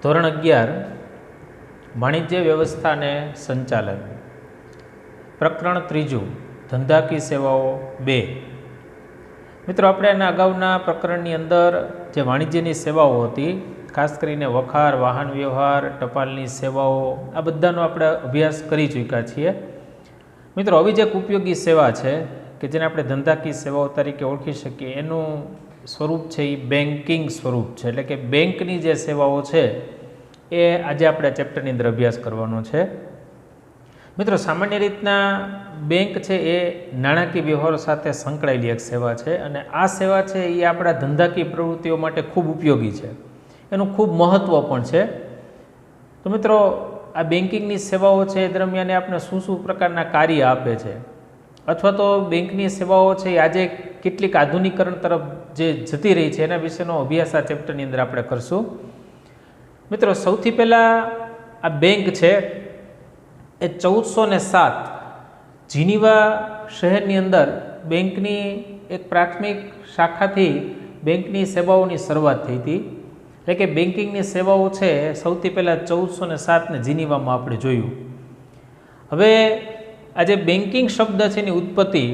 ધોરણ 11 વાણિજ્ય વ્યવસ્થા અને સંચાલન, પ્રકરણ 3 ધંધાકી સેવાઓ 2। મિત્રો, આપણે એના અગાઉના પ્રકરણની અંદર જે વાણિજ્યની સેવાઓ હતી, ખાસ કરીને વખાર, વાહન વ્યવહાર, ટપાલની સેવાઓ, આ બધાનો આપણે અભ્યાસ કરી ચૂક્યા છીએ। મિત્રો, આવી જ એક ઉપયોગી સેવા છે કે જેને આપણે ધંધાકી સેવાઓ તરીકે ઓળખી શકીએ, એનું સ્વરૂપ છે એ બેન્કિંગ સ્વરૂપ છે, એટલે કે બેંકની જે સેવાઓ છે એ આજે આપણે ચેપ્ટરની અંદર અભ્યાસ કરવાનો છે। મિત્રો, સામાન્ય રીતના બેંક છે એ નાણાકીય વ્યવહારો સાથે સંકળાયેલી એક સેવા છે અને આ સેવા છે એ આપણા ધંધાકીય પ્રવૃત્તિઓ માટે ખૂબ ઉપયોગી છે, એનું ખૂબ મહત્ત્વ પણ છે। તો મિત્રો, આ બેન્કિંગની સેવાઓ છે એ દરમિયાન આપણે શું પ્રકારના કાર્ય આપે છે, અથવા તો બેંકની સેવાઓ છે એ આજે કેટલીક આધુનિકરણ તરફ જે જતી રહી છે એના વિશેનો અભ્યાસ આ ચેપ્ટરની અંદર આપણે કરશું। મિત્રો, સૌથી પહેલાં આ બેંક છે એ 1407 જીનીવા શહેરની અંદર બેંકની એક પ્રાથમિક શાખાથી બેંકની સેવાઓની શરૂઆત થઈ હતી। એટલે કે બેન્કિંગની સેવાઓ છે સૌથી પહેલાં 1407ને જીનીવામાં આપણે જોયું। હવે આ જે બેન્કિંગ શબ્દ છે એની ઉત્પત્તિ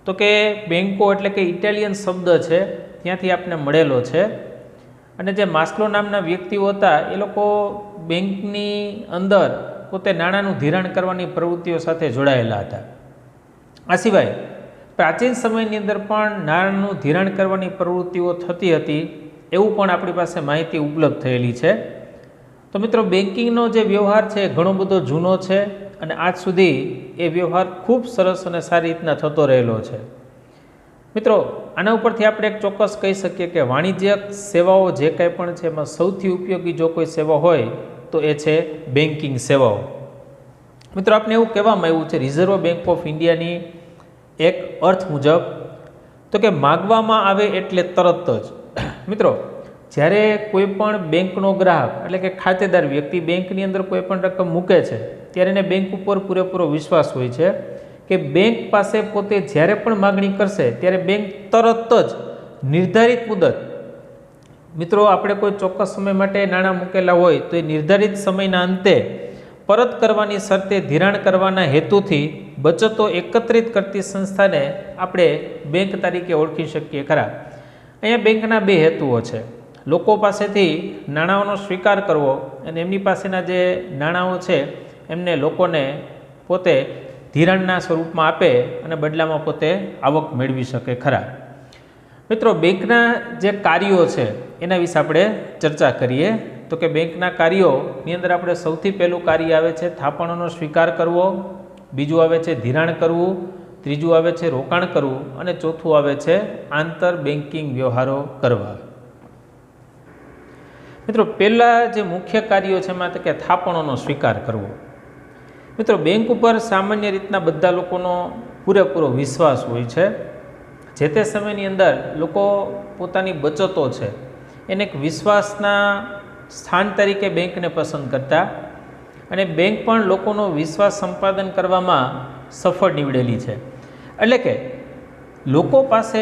તો કે બેન્કો એટલે કે ઇટાલિયન શબ્દ છે ત્યાંથી આપણે મળેલો છે અને જે માસ્લો નામના વ્યક્તિઓ હતા એ લોકો બેંકની અંદર પોતે નાણાંનું ધિરાણ કરવાની પ્રવૃત્તિઓ સાથે જોડાયેલા હતા। આ સિવાય પ્રાચીન સમયની અંદર પણ નાણાંનું ધિરાણ કરવાની પ્રવૃત્તિઓ થતી હતી એવું પણ આપણી પાસે માહિતી ઉપલબ્ધ થયેલી છે। તો મિત્રો, બેન્કિંગનો જે વ્યવહાર છે એ ઘણો બધો જૂનો છે અને આજ સુધી એ વ્યવહાર ખૂબ સરસ અને સારી રીતના થતો રહેલો છે। મિત્રો, આના ઉપરથી આપણે એક ચોક્કસ કહી શકીએ કે વાણિજ્યક સેવાઓ જે કંઈ પણ છે એમાં સૌથી ઉપયોગી જો કોઈ સેવા હોય તો એ છે બેન્કિંગ સેવાઓ। મિત્રો, આપણે એવું કહેવામાં આવ્યું છે રિઝર્વ બેંક ઓફ ઇન્ડિયાની એક અર્થ મુજબ તો કે માગવામાં આવે એટલે તરત જ। મિત્રો, જ્યારે કોઈ પણ બેંકનો ગ્રાહક એટલે કે ખાતેદાર વ્યક્તિ બેંકની અંદર કોઈ પણ રકમ મૂકે છે ત્યારે એને બેંક ઉપર પૂરેપૂરો વિશ્વાસ હોય છે કે બેંક પાસે પોતે જ્યારે પણ માગણી કરશે ત્યારે બેંક તરત જ નિર્ધારિત મુદત, મિત્રો આપણે કોઈ ચોક્કસ સમય માટે નાણાં મૂકેલા હોય તો એ નિર્ધારિત સમયના અંતે પરત કરવાની શરતે ધિરાણ કરવાના હેતુથી બચતો એકત્રિત કરતી સંસ્થાને આપણે બેંક તરીકે ઓળખી શકીએ ખરા। અહીંયા બેંકના બે હેતુઓ છે, લોકો પાસેથી નાણાંનો સ્વીકાર કરવો અને એમની પાસેના જે નાણાંઓ છે એમને લોકોને પોતે ધિરાણના સ્વરૂપમાં આપે અને બદલામાં પોતે આવક મેળવી શકે ખરા। મિત્રો, બેંકના જે કાર્યો છે એના વિશે આપણે ચર્ચા કરીએ તો કે બેંકના કાર્યોની અંદર આપણે સૌથી પહેલું કાર્ય આવે છે થાપણોનો સ્વીકાર કરવો, બીજું આવે છે ધિરાણ કરવું, ત્રીજું આવે છે રોકાણ કરવું અને ચોથું આવે છે આંતર બેન્કિંગ વ્યવહારો કરવા। મિત્રો, પહેલાં જે મુખ્ય કાર્યો છે એમાં તો કે થાપણોનો સ્વીકાર કરવો। મિત્રો, બેંક ઉપર સામાન્ય રીતના બધા લોકોનો પૂરેપૂરો વિશ્વાસ હોય છે। જે તે સમયની અંદર લોકો પોતાની બચતો છે એને એક વિશ્વાસના સ્થાન તરીકે બેંકને પસંદ કરતા અને બેંક પણ લોકોનો વિશ્વાસ સંપાદન કરવામાં સફળ નીવડેલી છે। એટલે કે લોકો પાસે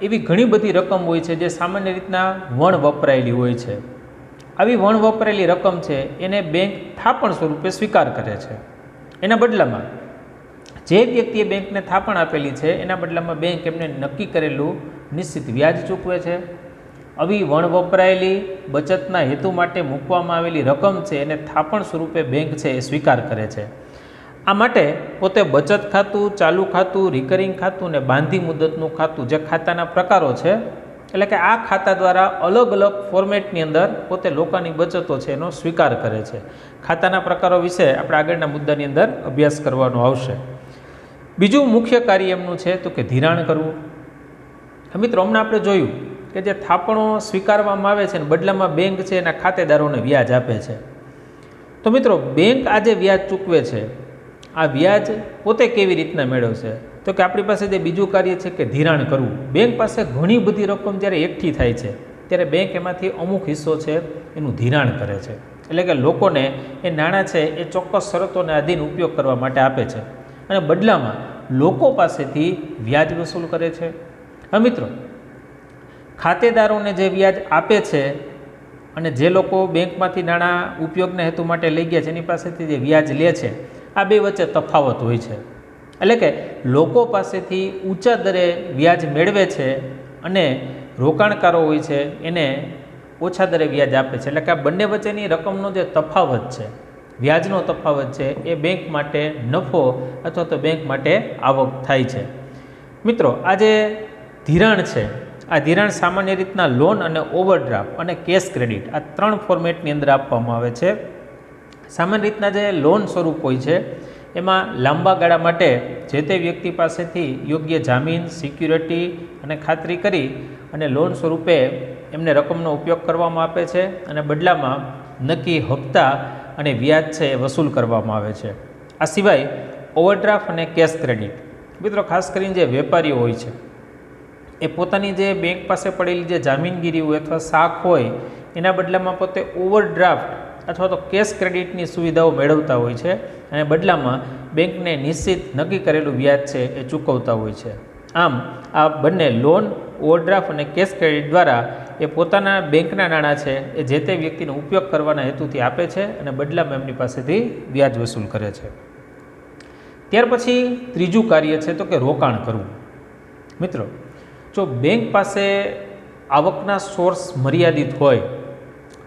એવી ઘણી બધી રકમ હોય છે જે સામાન્ય રીતના વણ વપરાયેલી હોય છે। આવી વણ વપરાયેલી રકમ છે એને બેંક થાપણ સ્વરૂપે સ્વીકાર કરે છે। એના બદલામાં જે વ્યક્તિએ બેંકને થાપણ આપેલી છે એના બદલામાં બેંક એમને નક્કી કરેલું નિશ્ચિત વ્યાજ ચૂકવે છે। આવી વણ વપરાયેલી બચતના હેતુ માટે મૂકવામાં આવેલી રકમ છે એને થાપણ સ્વરૂપે બેંક છે એ સ્વીકાર કરે છે। આ માટે પોતે બચત ખાતું, ચાલુ ખાતું, રિકરિંગ ખાતું અને બાંધી મુદતનું ખાતું જે ખાતાના પ્રકારો છે, એટલે કે આ ખાતા દ્વારા અલગ અલગ ફોર્મેટની અંદર પોતે લોકોની બચતો છે એનો સ્વીકાર કરે છે। ખાતાના પ્રકારો વિશે આપણે આગળના મુદ્દાની અંદર અભ્યાસ કરવાનો આવશે। બીજું મુખ્ય કાર્ય એમનું છે તો કે ધિરાણ કરવું। મિત્રો, હમણાં આપણે જોયું કે જે થાપણો સ્વીકારવામાં આવે છે ને બદલામાં બેંક છે એના ખાતેદારોને વ્યાજ આપે છે। તો મિત્રો, બેંક આજે વ્યાજ ચૂકવે છે, આ વ્યાજ પોતે કેવી રીતના મેળવશે તો કે આપણી પાસે જે બીજું કાર્ય છે કે ધિરાણ કરવું। બેંક પાસે ઘણી બધી રકમ જ્યારે એકઠી થાય છે ત્યારે બેંક એમાંથી અમુક હિસ્સો છે એનું ધિરાણ કરે છે, એટલે કે લોકોને એ નાણાં છે એ ચોક્કસ શરતોને આધીન ઉપયોગ કરવા માટે આપે છે અને બદલામાં લોકો પાસેથી વ્યાજ વસૂલ કરે છે। હવે મિત્રો, ખાતેદારોને જે વ્યાજ આપે છે અને જે લોકો બેંકમાંથી નાણાં ઉપયોગના હેતુ માટે લઈ ગયા છે એની પાસેથી જે વ્યાજ લે છે, આ બે વચ્ચે તફાવત હોય છે. એટલે કે લોકો પાસેથી ઊંચા દરે વ્યાજ મેળવે છે અને રોકાણકારો હોય છે એને ઓછા દરે વ્યાજ આપે છે. એટલે કે આ બંને વચ્ચેની રકમનો જે તફાવત છે, વ્યાજનો તફાવત છે, એ બેંક માટે નફો અથવા તો બેંક માટે આવક થાય છે. મિત્રો, આ જે ધિરાણ છે, આ ધિરાણ સામાન્ય રીતના લોન અને ઓવરડ્રાફ્ટ અને કેશ ક્રેડિટ આ 3 ફોર્મેટની અંદર આપવામાં આવે છે. સામાન્ય રીતના જે લોન સ્વરૂપ હોય છે એમાં લાંબા ગાળા માટે જે તે વ્યક્તિ પાસેથી યોગ્ય જામીન, સિક્યુરિટી અને ખાતરી કરી અને લોન સ્વરૂપે એમને રકમનો ઉપયોગ કરવામાં આપે છે અને બદલામાં નક્કી હપ્તા અને વ્યાજ છે એ વસૂલ કરવામાં આવે છે. આ સિવાય ઓવરડ્રાફ્ટ અને કેશ ક્રેડિટ, મિત્રો ખાસ કરીને જે વેપારીઓ હોય છે એ પોતાની જે બેંક પાસે પડેલી જે જામીનગીરી હોય અથવા શાખ હોય એના બદલામાં પોતે ઓવરડ્રાફ્ટ અથવા તો કેશ ક્રેડિટની સુવિધાઓ મેળવતા હોય છે અને બદલામાં બેંકને નિશ્ચિત નક્કી કરેલું વ્યાજ છે એ ચૂકવતા હોય છે. આમ આ બંને લોન, ઓવરડ્રાફ્ટ અને કેશ ક્રેડિટ દ્વારા એ પોતાના બેંકના નાણાં છે એ જે તે વ્યક્તિનો ઉપયોગ કરવાના હેતુથી આપે છે અને બદલામાં એમની પાસેથી વ્યાજ વસૂલ કરે છે. ત્યાર પછી ત્રીજું કાર્ય છે તો કે રોકાણ કરવું. મિત્રો, જો બેંક પાસે આવકના સોર્સ મર્યાદિત હોય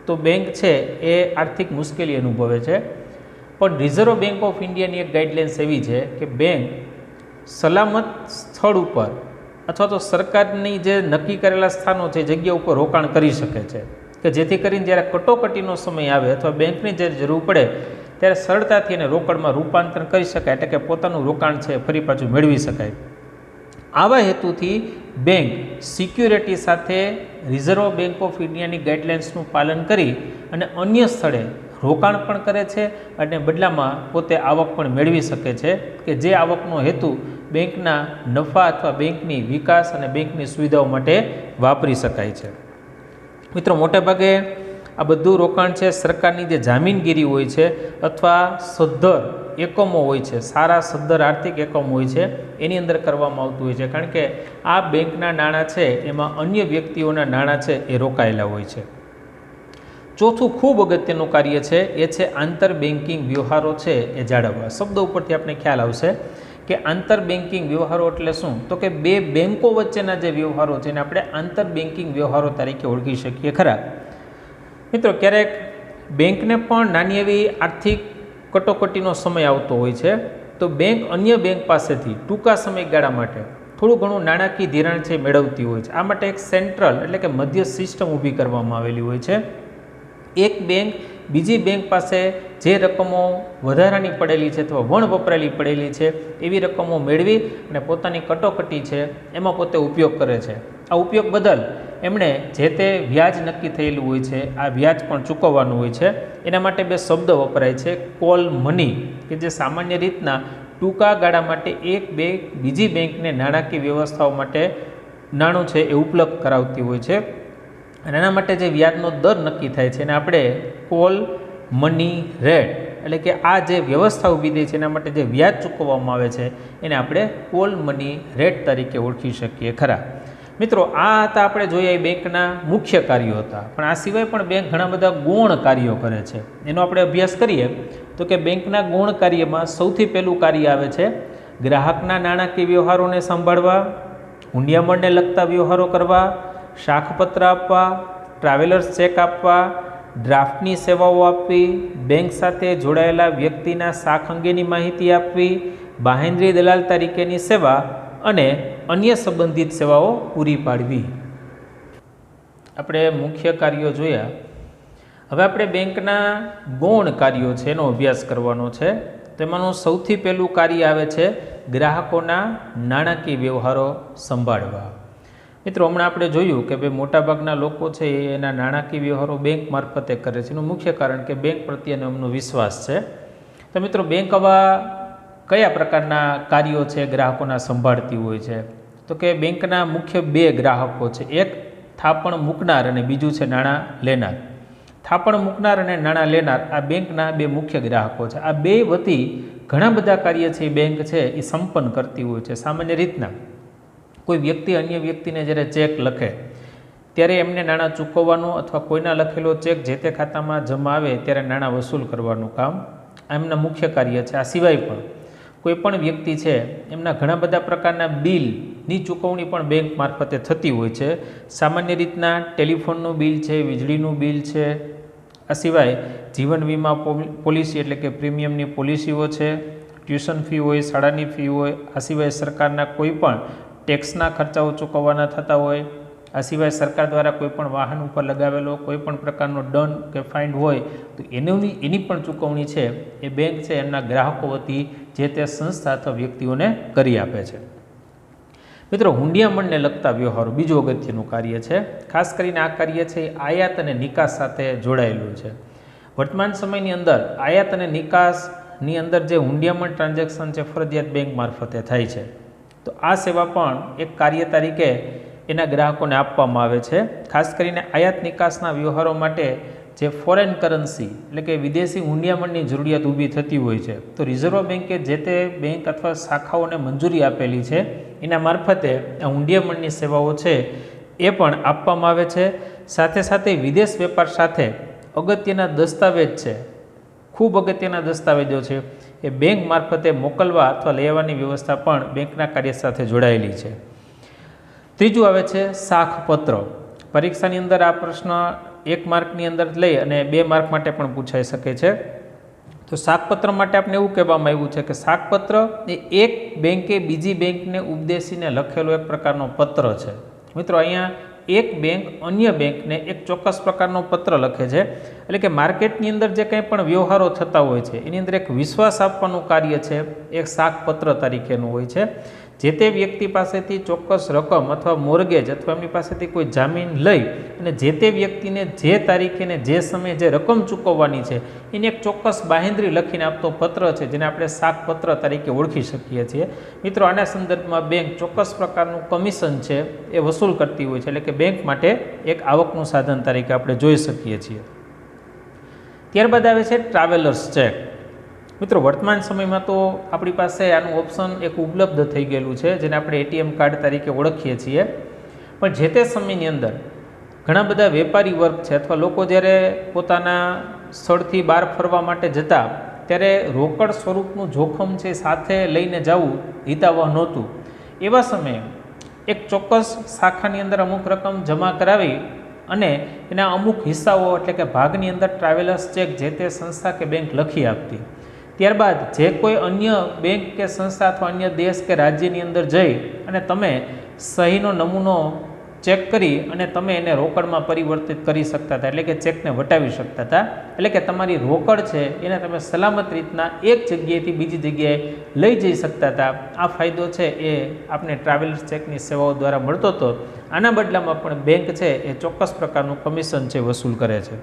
તો બેંક છે એ આર્થિક મુશ્કેલી અનુભવે છે. પણ રિઝર્વ બેંક ઓફ ઇન્ડિયાની એક ગાઈડલાઇન્સ એવી છે કે બેંક સલામત સ્થળ ઉપર અથવા તો સરકારની જે નક્કી કરેલા સ્થાનો છે, જગ્યા ઉપર રોકાણ કરી શકે છે કે જેથી કરીને જ્યારે કટોકટીનો સમય આવે અથવા બેંકની જ્યારે જરૂર પડે ત્યારે સરળતાથી એને રોકડમાં રૂપાંતર કરી શકાય, એટલે કે પોતાનું રોકાણ છે ફરી પાછું મેળવી શકાય. આવા હેતુથી બેંક સિક્યુરિટી સાથે રિઝર્વ બેંક ઓફ ઇન્ડિયાની ગાઈડલાઇન્સનું પાલન કરી અને અન્ય સ્થળે રોકાણ પણ કરે છે અને બદલામાં પોતે આવક પણ મેળવી શકે છે કે જે આવકનો હેતુ બેંકના નફા અથવા બેંકની વિકાસ અને બેંકની સુવિધાઓ માટે વાપરી શકાય છે. મિત્રો, મોટેભાગે આ બધું રોકાણ છે સરકારની જે જામીનગીરી હોય છે અથવા સદ્ધર એકમો હોય છે, સારા સદ્ધર આર્થિક એકમો હોય છે એની અંદર કરવામાં આવતું હોય છે, કારણ કે આ બેંકના નાણાં છે એમાં અન્ય વ્યક્તિઓના નાણાં છે એ રોકાયેલા હોય છે. ચોથું ખૂબ અગત્યનું કાર્ય છે એ છે આંતર બેન્કિંગ વ્યવહારો છે એ જાળવવા. શબ્દો ઉપરથી આપણે ખ્યાલ આવશે કે આંતર બેન્કિંગ વ્યવહારો એટલે શું, તો કે બે બેન્કો વચ્ચેના જે વ્યવહારો છે એને આપણે આંતર બેન્કિંગ વ્યવહારો તરીકે ઓળખી શકીએ ખરા. મિત્રો, ક્યારેક બેંકને પણ નાની એવી આર્થિક કટોકટીનો સમય આવતો હોય છે તો બેંક અન્ય બેંક પાસેથી ટૂંકા સમયગાળા માટે થોડું ઘણું નાણાકીય ધિરાણ છે મેળવતી હોય છે. આ માટે એક સેન્ટ્રલ એટલે કે મધ્ય સિસ્ટમ ઊભી કરવામાં આવેલી હોય છે. એક બેંક બીજી બેંક પાસે જે રકમો વધારાની પડેલી છે અથવા વણ વપરાયેલી પડેલી છે એવી રકમો મેળવી અને પોતાની કટોકટી છે એમાં પોતે ઉપયોગ કરે છે. આ ઉપયોગ બદલ એમણે જે તે વ્યાજ નક્કી થયેલું હોય છે આ વ્યાજ પણ ચૂકવવાનું હોય છે. એના માટે બે શબ્દ વપરાય છે, કોલ મની, કે જે સામાન્ય રીતના ટૂંકા ગાળા માટે એક બેંક બીજી બેંકને નાણાકીય વ્યવસ્થાઓ માટે નાણું છે એ ઉપલબ્ધ કરાવતી હોય છે અને એના માટે જે વ્યાજનો દર નક્કી થાય છે એને આપણે કોલ મની રેટ, એટલે કે આ જે વ્યવસ્થા ઊભી થઈ છે એના માટે જે વ્યાજ ચૂકવવામાં આવે છે એને આપણે કોલ મની રેટ તરીકે ઓળખી શકીએ ખરા. મિત્રો, આ હતા આપણે જોઈએ બેંકના મુખ્ય કાર્યો હતા, પણ આ સિવાય પણ બેંક ઘણા બધા ગૌણ કાર્યો કરે છે. એનો આપણે અભ્યાસ કરીએ તો કે બેંકના ગૌણ કાર્યમાં સૌથી પહેલું કાર્ય આવે છે ગ્રાહકના નાણાકીય વ્યવહારોને સંભાળવા, હુંડિયામણને લગતા વ્યવહારો કરવા, શાખપત્ર આપવા, ટ્રાવેલર્સ ચેક આપવા, ડ્રાફ્ટની સેવાઓ આપવી, બેંક સાથે જોડાયેલા વ્યક્તિના શાખ અંગેની માહિતી આપવી, બાહેંધરી દલાલ તરીકેની સેવા અને અન્ય સંબંધિત સેવાઓ પૂરી પાડવી. આપણે મુખ્ય કાર્યો જોયા. હવે આપણે બેંકના ગૌણ કાર્યો છે એનો અભ્યાસ કરવાનો છે. તેમાંનું સૌથી પહેલું કાર્ય આવે છે ગ્રાહકોના નાણાકીય વ્યવહારો સંભાળવા. મિત્રો, હમણાં આપણે જોયું કે ભાઈ મોટાભાગના લોકો છે એના નાણાકીય વ્યવહારો બેંક મારફતે કરે છે. એનું મુખ્ય કારણ કે બેંક પ્રત્યેનો એમનો વિશ્વાસ છે. તો મિત્રો, બેંક આવા કયા પ્રકારના કાર્યો છે ગ્રાહકોના સંભાળતી હોય છે, તો કે બેંકના મુખ્ય બે ગ્રાહકો છે, એક થાપણ મૂકનાર અને બીજું છે નાણાં લેનાર. થાપણ મૂકનાર અને નાણાં લેનાર આ બેંકના બે મુખ્ય ગ્રાહકો છે. આ બે વતી ઘણા બધા કાર્ય છે બેંક છે એ સંપન્ન કરતી હોય છે. સામાન્ય રીતના કોઈ વ્યક્તિ અન્ય વ્યક્તિને જ્યારે ચેક લખે ત્યારે એમને નાણાં ચૂકવવાનું અથવા કોઈના લખેલો ચેક જે તે ખાતામાં જમા આવે ત્યારે નાણાં વસૂલ કરવાનું કામ એમના મુખ્ય કાર્ય છે. આ સિવાય પણ કોઈ પણ વ્યક્તિ છે એમના ઘણા બધા પ્રકારના બિલની ચૂકવણી પણ બેંક મારફતે થતી હોય છે. સામાન્ય રીતના ટેલિફોનનું બિલ છે, વીજળીનું બિલ છે, આ સિવાય જીવન વીમા પોલિસી એટલે કે પ્રીમિયમની પોલિસીઓ છે, ટ્યુશન ફી હોય, શાળાની ફી હોય, આ સિવાય સરકારના કોઈ પણ ટેક્સના ખર્ચાઓ ચૂકવવાના થતા હોય, આ સિવાય સરકાર દ્વારા કોઈ પણ વાહન ઉપર લગાવેલો કોઈ પણ પ્રકારનો દંડ કે ફાઇન હોય તો એની પણ ચૂકવણી છે એ બેંક છે એમના ગ્રાહકો વતી જે તે સંસ્થા અથવા વ્યક્તિઓને કરી આપે છે. મિત્રો, હુંડિયામણને લગતા વ્યવહારો બીજું અગત્યનું કાર્ય છે. ખાસ કરીને આ કાર્ય છે એ આયાત અને નિકાસ સાથે જોડાયેલું છે. વર્તમાન સમયની અંદર આયાત અને નિકાસની અંદર જે હુંડિયામણ ટ્રાન્ઝેક્શન છે ફરજિયાત બેંક મારફતે થાય છે. તો આ સેવા પણ એક કાર્ય તરીકે એના ગ્રાહકોને આપવામાં આવે છે. ખાસ કરીને આયાત નિકાસના વ્યવહારો માટે જે ફોરેન કરન્સી એટલે કે વિદેશી હુંડિયામણની જરૂરિયાત ઊભી થતી હોય છે તો રિઝર્વ બેન્કે જે તે બેંક અથવા શાખાઓને મંજૂરી આપેલી છે એના મારફતે આ હુંડિયામણની સેવાઓ છે એ પણ આપવામાં આવે છે. સાથે સાથે વિદેશ વેપાર સાથે અગત્યના દસ્તાવેજ છે, ખૂબ અગત્યના દસ્તાવેજો છે એ બેંક મારફતે મોકલવા અથવા લઈ આવવાની વ્યવસ્થા પણ બેંકના કાર્ય સાથે જોડાયેલી છે. ત્રીજું આવે છે સાખપત્ર. પરીક્ષાની અંદર આ પ્રશ્ન 1 માર્કની અંદર લઈ અને 2 માર્ક માટે પણ પૂછાઈ શકે છે. તો સાખપત્ર માટે આપણે એવું કહેવામાં આવ્યું છે કે સાખપત્ર એ એક બેંકે બીજી બેંકને ઉપદેશીને લખેલો એક પ્રકારનો પત્ર છે. મિત્રો, અહીંયા એક બેંક અન્ય બેંકને એક ચોક્કસ પ્રકારનો પત્ર લખે છે. એટલે કે માર્કેટની અંદર જે કંઈ પણ વ્યવહારો થતા હોય છે એની અંદર એક વિશ્વાસ આપવાનું કાર્ય છે એક સાખપત્ર તરીકેનું હોય છે. જે તે વ્યક્તિ પાસેથી ચોક્કસ રકમ અથવા મોર્ગેજ અથવા એમની પાસેથી કોઈ જામીન લઈ અને જે તે વ્યક્તિને જે તારીખે ને જે સમયે જે રકમ ચૂકવવાની છે એની એક ચોક્કસ બાહેંધરી લખીને આપતો પત્ર છે જેને આપણે સાખપત્ર તરીકે ઓળખી શકીએ છીએ. મિત્રો, આના સંદર્ભમાં બેંક ચોક્કસ પ્રકારનું કમિશન છે એ વસૂલ કરતી હોય છે. એટલે કે બેંક માટે એક આવકનું સાધન તરીકે આપણે જોઈ શકીએ છીએ. ત્યારબાદ આવે છે ટ્રાવેલર્સ ચેક. મિત્રો, વર્તમાન સમયમાં તો આપણી પાસે આનું ઓપ્શન એક ઉપલબ્ધ થઈ ગયેલું છે જેને આપણે એટીએમ કાર્ડ તરીકે ઓળખીએ છીએ. પણ જે તે સમયની અંદર ઘણા બધા વેપારી વર્ગ છે અથવા લોકો જ્યારે પોતાના સ્થળથી બહાર ફરવા માટે જતા ત્યારે રોકડ સ્વરૂપનું જોખમ છે સાથે લઈને જવું હિતાવહ નહોતું. એવા સમયે એક ચોક્કસ શાખાની અંદર અમુક રકમ જમા કરાવી અને એના અમુક હિસ્સાઓ એટલે કે ભાગની અંદર ટ્રાવેલર્સ ચેક જે તે સંસ્થા કે બેંક લખી આપતી. ત્યારબાદ જે કોઈ અન્ય બેંક કે સંસ્થા અથવા અન્ય દેશ કે રાજ્યની અંદર જઈ અને તમે સહીનો નમૂનો ચેક કરી અને તમે એને રોકડમાં પરિવર્તિત કરી શકતા હતા, એટલે કે ચેકને વટાવી શકતા હતા. એટલે કે તમારી રોકડ છે એને તમે સલામત રીતના એક જગ્યાએથી બીજી જગ્યાએ લઈ જઈ શકતા હતા. આ ફાયદો છે એ આપણે ટ્રાવેલર્સ ચેકની સેવાઓ દ્વારા મળતો હતો. આના બદલામાં પણ બેંક છે એ ચોક્કસ પ્રકારનું કમિશન છે વસૂલ કરે છે.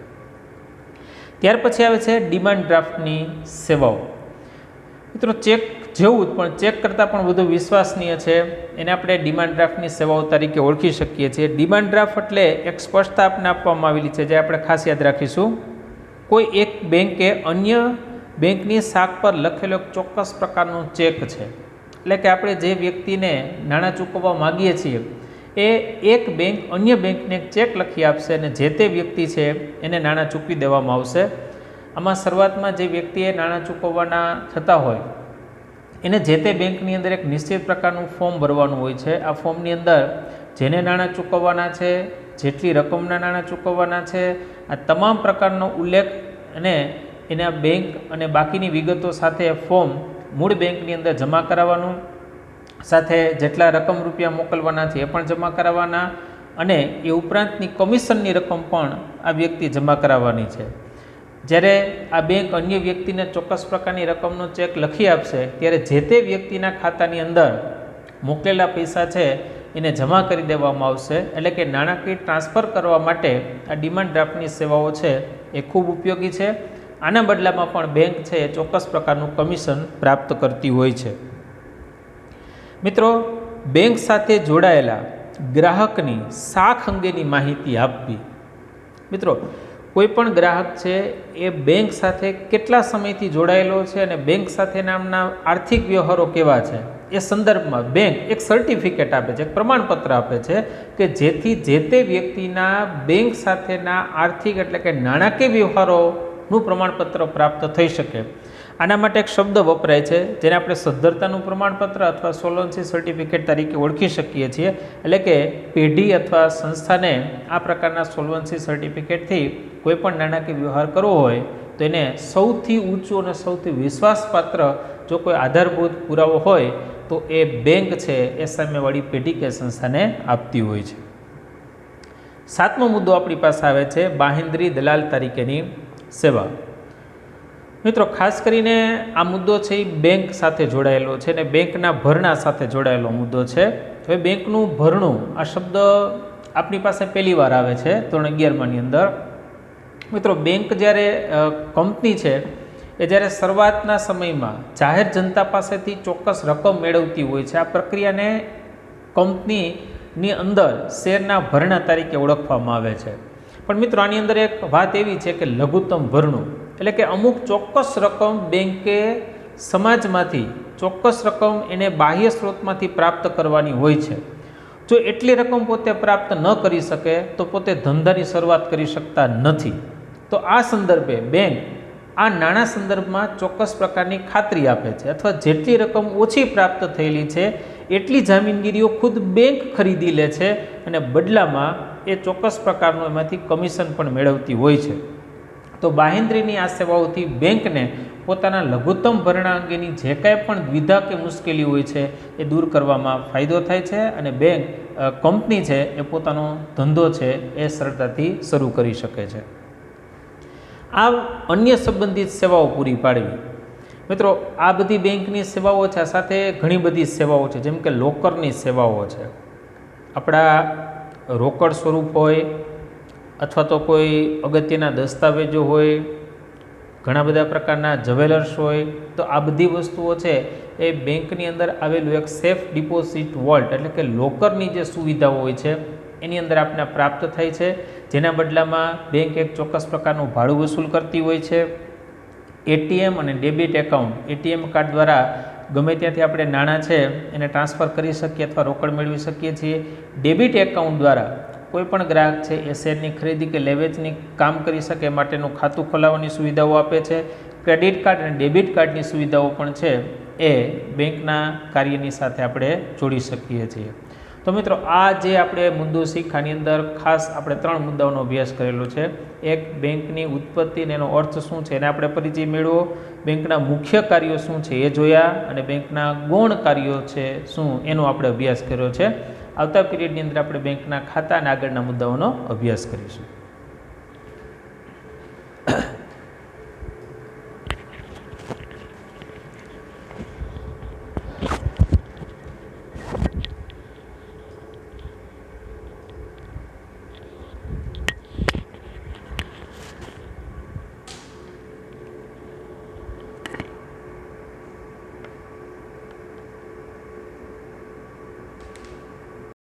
ત્યાર પછી આવે છે ડિમાન્ડ ડ્રાફ્ટની સેવાઓ. મિત્રો, ચેક જેવું જ પણ ચેક કરતાં પણ વધુ વિશ્વસનીય છે એને આપણે ડિમાન્ડ ડ્રાફ્ટની સેવાઓ તરીકે ઓળખી શકીએ છીએ. ડિમાન્ડ ડ્રાફ્ટ એટલે એક સ્પષ્ટતા આપને આપવામાં આવેલી છે જે આપણે ખાસ યાદ રાખીશું. કોઈ એક બેંકે અન્ય બેંકની શાખ પર લખેલો એક ચોક્કસ પ્રકારનો ચેક છે. એટલે કે આપણે જે વ્યક્તિને નાણાં ચૂકવવા માગીએ છીએ એ એક બેંક અન્ય બેંકને એક ચેક લખી આપશે અને જે તે વ્યક્તિ છે એને નાણાં ચૂકવી દેવામાં આવશે. આમાં શરૂઆતમાં જે વ્યક્તિએ નાણાં ચૂકવવાના થતા હોય એને જે તે બેંકની અંદર એક નિશ્ચિત પ્રકારનું ફોર્મ ભરવાનું હોય છે. આ ફોર્મની અંદર જેને નાણાં ચૂકવવાના છે, જેટલી રકમના નાણાં ચૂકવવાના છે, આ તમામ પ્રકારનો ઉલ્લેખ અને એના બેંક અને બાકીની વિગતો સાથે ફોર્મ મૂળ બેંકની અંદર જમા કરાવવાનું, સાથે જેટલા રકમ રૂપિયા મોકલવાના છે એ પણ જમા કરાવવાના અને એ ઉપરાંતની કમિશનની રકમ પણ આ વ્યક્તિ જમા કરાવવાની છે. જ્યારે આ બેંક અન્ય વ્યક્તિને ચોક્કસ પ્રકારની રકમનો ચેક લખી આપશે ત્યારે જે તે વ્યક્તિના ખાતાની અંદર મોકલેલા પૈસા છે એને જમા કરી દેવામાં આવશે. એટલે કે નાણાકીય ટ્રાન્સફર કરવા માટે આ ડિમાન્ડ ડ્રાફ્ટની સેવાઓ છે એ ખૂબ ઉપયોગી છે. આના બદલામાં પણ બેંક છે એ ચોક્કસ પ્રકારનું કમિશન પ્રાપ્ત કરતી હોય છે. મિત્રો, બેંક સાથે જોડાયેલા ગ્રાહકની શાખ અંગેની માહિતી આપવી. મિત્રો, કોઈપણ ગ્રાહક છે એ બેંક સાથે કેટલા સમયથી જોડાયેલો છે અને બેંક સાથે નામના આર્થિક વ્યવહારો કેવા છે એ સંદર્ભમાં બેંક એક સર્ટિફિકેટ આપે છે, એક પ્રમાણપત્ર આપે છે કે જેથી જે તે વ્યક્તિના બેંક સાથેના આર્થિક એટલે કે નાણાકીય વ્યવહારોનું પ્રમાણપત્ર પ્રાપ્ત થઈ શકે. આના માટે એક શબ્દ વપરાય છે જેને આપણે સદ્ધરતાનું પ્રમાણપત્ર અથવા સોલવન્સી સર્ટિફિકેટ તરીકે ઓળખી શકીએ છીએ. એટલે કે પેઢી અથવા સંસ્થાને આ પ્રકારના સોલવન્સી સર્ટિફિકેટથી કોઈપણ નાણાકીય વ્યવહાર કરવો હોય તો એને સૌથી ઊંચું અને સૌથી વિશ્વાસપાત્ર જો કોઈ આધારભૂત પુરાવો હોય તો એ બેંક છે એ સામેવાળી પેઢી કે સંસ્થાને આપતી હોય છે. 7મો મુદ્દો આપણી પાસે આવે છે બાહેંધરી દલાલ તરીકેની સેવા. મિત્રો, ખાસ કરીને આ મુદ્દો છે એ બેંક સાથે જોડાયેલો છે અને બેંકના ભરણા સાથે જોડાયેલો મુદ્દો છે. હવે બેંકનું ભરણું આ શબ્દ આપણી પાસે પહેલી વાર આવે છે ધોરણ 11માની અંદર. મિત્રો, બેંક જ્યારે કંપની છે એ જ્યારે શરૂઆતના સમયમાં જાહેર જનતા પાસેથી ચોક્કસ રકમ મેળવતી હોય છે, આ પ્રક્રિયાને કંપનીની અંદર શેરના ભરણા તરીકે ઓળખવામાં આવે છે. પણ મિત્રો, આની અંદર એક વાત એવી છે કે લઘુત્તમ ભરણું એટલે કે અમુક ચોક્કસ રકમ બેંકે સમાજમાંથી ચોક્કસ રકમ એને બાહ્ય સ્ત્રોતમાંથી પ્રાપ્ત કરવાની હોય છે. જો એટલી રકમ પોતે પ્રાપ્ત ન કરી શકે તો પોતે ધંધાની શરૂઆત કરી શકતા નથી. તો આ સંદર્ભે બેંક આ નાણાં સંદર્ભમાં ચોક્કસ પ્રકારની ખાતરી આપે છે અથવા જેટલી રકમ ઓછી પ્રાપ્ત થયેલી છે એટલી જામીનગીરીઓ ખુદ બેંક ખરીદી લે છે અને બદલામાં એ ચોક્કસ પ્રકારનું એમાંથી કમિશન પણ મેળવતી હોય છે. તો બાહેંધરીની આ સેવાઓથી બેંકને પોતાના લઘુત્તમ ભરણા અંગેની જે કાંઈ પણ દ્વિધા કે મુશ્કેલી હોય છે એ દૂર કરવામાં ફાયદો થાય છે અને બેંક કંપની છે એ પોતાનો ધંધો છે એ સરળતાથી શરૂ કરી શકે છે. આ અન્ય સંબંધિત સેવાઓ પૂરી પાડવી. મિત્રો, આ બધી બેંકની સેવાઓ છે, આ સાથે ઘણી બધી સેવાઓ છે જેમ કે લોકરની સેવાઓ છે. આપણા રોકડ સ્વરૂપ હોય અથવા તો કોઈ અગત્યના દસ્તાવેજો હોય, ઘણા બધા પ્રકારના જ્વેલર્સ હોય, તો આ બધી વસ્તુઓ છે એ બેંકની અંદર આવેલું એક સેફ ડિપોઝિટ વોલ્ટ એટલે કે લોકરની જે સુવિધાઓ હોય છે એની અંદર આપને પ્રાપ્ત થાય છે, જેના બદલામાં બેંક એક ચોક્કસ પ્રકારનું ભાડું વસૂલ કરતી હોય છે. એટીએમ અને ડેબિટ એકાઉન્ટ, એટીએમ કાર્ડ દ્વારા ગમે ત્યાંથી આપણે નાણાં છે એને ટ્રાન્સફર કરી શકીએ અથવા રોકડ મેળવી શકીએ છીએ. ડેબિટ એકાઉન્ટ દ્વારા કોઈ પણ ગ્રાહક છે એ શેરની ખરીદી કે લેવેચની કામ કરી શકે માટેનું ખાતું ખોલાવવાની સુવિધાઓ આપે છે. ક્રેડિટ કાર્ડ અને ડેબિટ કાર્ડની સુવિધાઓ પણ છે એ બેંકના કાર્યની સાથે આપણે જોડી શકીએ છીએ. તો મિત્રો, આ જે આપણે મુદ્દો શીખાની અંદર ખાસ આપણે 3 મુદ્દાઓનો અભ્યાસ કરેલો છે. એક, બેંકની ઉત્પત્તિ અને એનો અર્થ શું છે એને આપણે પરિચય મેળવો. બેંકના મુખ્ય કાર્યો શું છે એ જોયા અને બેંકના ગૌણ કાર્યો છે શું એનો આપણે અભ્યાસ કર્યો છે. આવતા પીરિયડની અંદર આપણે બેંકના ખાતા અને આગળના મુદ્દાઓનો અભ્યાસ કરીશું.